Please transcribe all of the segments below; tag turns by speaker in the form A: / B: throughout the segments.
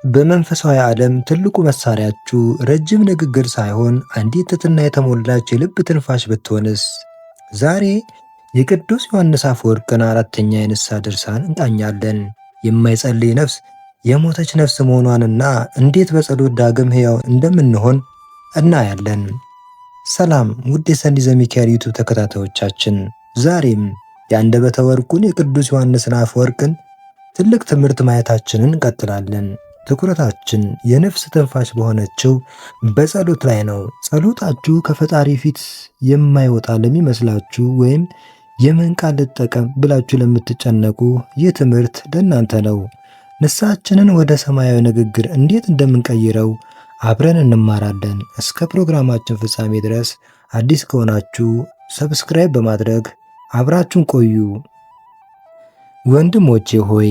A: በመንፈሳዊ ዓለም ትልቁ መሳሪያችሁ ረጅም ንግግር ሳይሆን አንዲት ትሕትና የተሞላች የልብ ትንፋሽ ብትሆንስ? ዛሬ የቅዱስ ዮሐንስ አፈወርቅን አራተኛ የንስሐ ድርሳን እንቃኛለን። የማይጸልይ ነፍስ የሞተች ነፍስ መሆኗንና እንዴት በጸሎት ዳግም ሕያው እንደምንሆን እናያለን። ሰላም ውድ የሰንዲ ዘሚካኤል ዩቱብ ተከታታዮቻችን፣ ዛሬም የአንደበተ ወርቁን የቅዱስ ዮሐንስን አፈወርቅን ትልቅ ትምህርት ማየታችንን እንቀጥላለን። ትኩረታችን የነፍስ ትንፋሽ በሆነችው በጸሎት ላይ ነው። ጸሎታችሁ ከፈጣሪ ፊት የማይወጣ ለሚመስላችሁ ወይም የምን ቃል ልጠቀም ብላችሁ ለምትጨነቁ ይህ ትምህርት ለእናንተ ነው። ንስሐችንን ወደ ሰማያዊ ንግግር እንዴት እንደምንቀይረው አብረን እንማራለን። እስከ ፕሮግራማችን ፍጻሜ ድረስ አዲስ ከሆናችሁ ሰብስክራይብ በማድረግ አብራችሁን ቆዩ። ወንድሞቼ ሆይ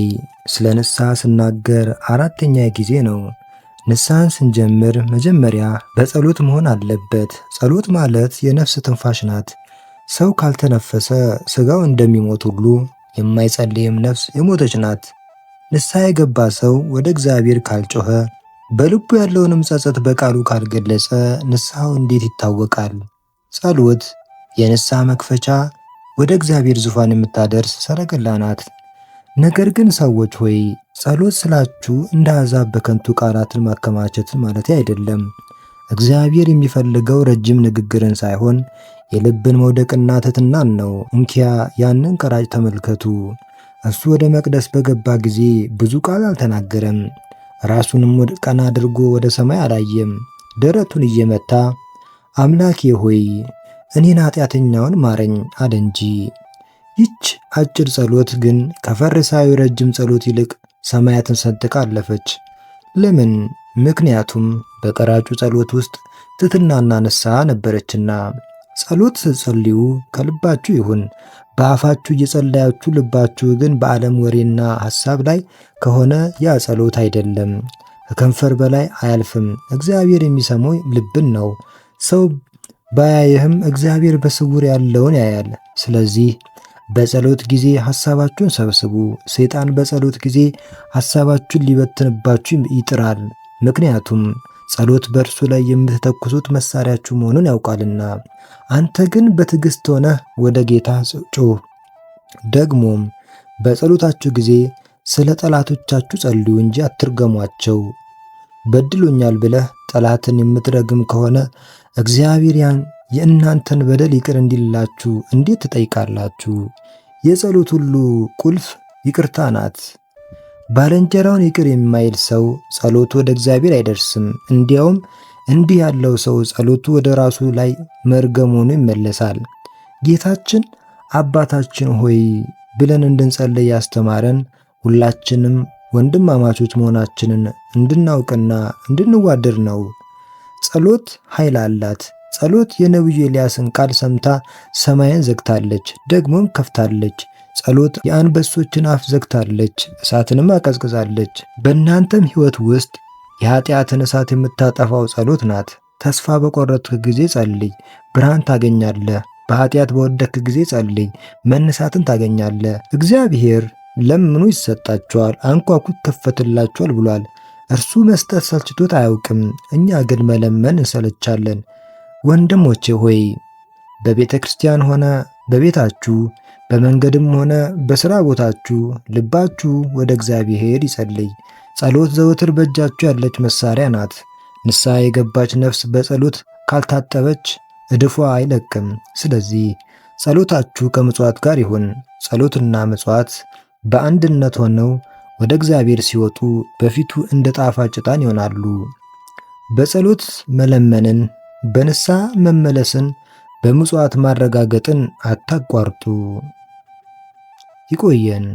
A: ስለ ንስሐ ስናገር አራተኛ ጊዜ ነው። ንስሐን ስንጀምር መጀመሪያ በጸሎት መሆን አለበት። ጸሎት ማለት የነፍስ ትንፋሽ ናት። ሰው ካልተነፈሰ ሥጋው እንደሚሞት ሁሉ የማይጸልይም ነፍስ የሞተች ናት። ንስሐ የገባ ሰው ወደ እግዚአብሔር ካልጮኸ፣ በልቡ ያለውንም ጸጸት በቃሉ ካልገለጸ ንስሐው እንዴት ይታወቃል? ጸሎት የንስሐ መክፈቻ፣ ወደ እግዚአብሔር ዙፋን የምታደርስ ሰረገላ ናት። ነገር ግን ሰዎች ሆይ ጸሎት ስላችሁ እንደ አሕዛብ በከንቱ ቃላትን ማከማቸትን ማለት አይደለም። እግዚአብሔር የሚፈልገው ረጅም ንግግርን ሳይሆን የልብን መውደቅና ትሕትናን ነው። እንኪያ ያንን ቀራጭ ተመልከቱ። እሱ ወደ መቅደስ በገባ ጊዜ ብዙ ቃል አልተናገረም። ራሱንም ቀና አድርጎ ወደ ሰማይ አላየም። ደረቱን እየመታ አምላኬ ሆይ እኔን ኃጢአተኛውን ማረኝ አለ እንጂ። ይች አጭር ጸሎት ግን ከፈሪሳዊ ረጅም ጸሎት ይልቅ ሰማያትን ሰንጥቃ አለፈች። ለምን? ምክንያቱም በቀራጩ ጸሎት ውስጥ ትሕትናና ንስሐ ነበረችና። ጸሎት ስትጸልዩ ከልባችሁ ይሁን። በአፋችሁ እየጸለያችሁ ልባችሁ ግን በዓለም ወሬና ሐሳብ ላይ ከሆነ ያ ጸሎት አይደለም፣ ከከንፈር በላይ አያልፍም። እግዚአብሔር የሚሰማው ልብን ነው። ሰው ባያይህም እግዚአብሔር በስውር ያለውን ያያል። ስለዚህ በጸሎት ጊዜ ሐሳባችሁን ሰብስቡ። ሰይጣን በጸሎት ጊዜ ሐሳባችሁን ሊበትንባችሁ ይጥራል። ምክንያቱም ጸሎት በእርሱ ላይ የምትተኩሱት መሳሪያችሁ መሆኑን ያውቃልና። አንተ ግን በትዕግሥት ሆነህ ወደ ጌታ ጩኽ። ደግሞም በጸሎታችሁ ጊዜ ስለ ጠላቶቻችሁ ጸልዩ እንጂ አትርገሟቸው። በድሎኛል ብለህ ጠላትን የምትረግም ከሆነ እግዚአብሔር የእናንተን በደል ይቅር እንዲላችሁ እንዴት ትጠይቃላችሁ? የጸሎት ሁሉ ቁልፍ ይቅርታ ናት። ባልንጀራውን ይቅር የማይል ሰው ጸሎቱ ወደ እግዚአብሔር አይደርስም። እንዲያውም እንዲህ ያለው ሰው ጸሎቱ ወደ ራሱ ላይ መርገም ሆኖ ይመለሳል። ጌታችን አባታችን ሆይ ብለን እንድንጸልይ ያስተማረን ሁላችንም ወንድማማቾች መሆናችንን እንድናውቅና እንድንዋደድ ነው። ጸሎት ኃይል አላት። ጸሎት የነቢዩ ኤልያስን ቃል ሰምታ ሰማይን ዘግታለች፣ ደግሞም ከፍታለች። ጸሎት የአንበሶችን አፍ ዘግታለች፣ እሳትንም አቀዝቅዛለች። በእናንተም ሕይወት ውስጥ የኃጢአትን እሳት የምታጠፋው ጸሎት ናት። ተስፋ በቆረጥክ ጊዜ ጸልይ፣ ብርሃን ታገኛለህ። በኃጢአት በወደቅክ ጊዜ ጸልይ፣ መነሳትን ታገኛለህ። እግዚአብሔር ለምኑ ይሰጣችኋል፣ አንኳኩ ይከፈትላችኋል ብሏል። እርሱ መስጠት ሰልችቶት አያውቅም። እኛ ግን መለመን እንሰለቻለን። ወንድሞቼ ሆይ በቤተ ክርስቲያን ሆነ በቤታችሁ፣ በመንገድም ሆነ በሥራ ቦታችሁ ልባችሁ ወደ እግዚአብሔር ይጸልይ። ጸሎት ዘወትር በእጃችሁ ያለች መሳሪያ ናት። ንስሐ የገባች ነፍስ በጸሎት ካልታጠበች እድፏ አይለቅም። ስለዚህ ጸሎታችሁ ከምጽዋት ጋር ይሁን። ጸሎትና ምጽዋት በአንድነት ሆነው ወደ እግዚአብሔር ሲወጡ በፊቱ እንደ ጣፋጭ ዕጣን ይሆናሉ። በጸሎት መለመንን፣ በንስሐ መመለስን፣ በምጽዋት ማረጋገጥን አታቋርጡ። ይቆየን።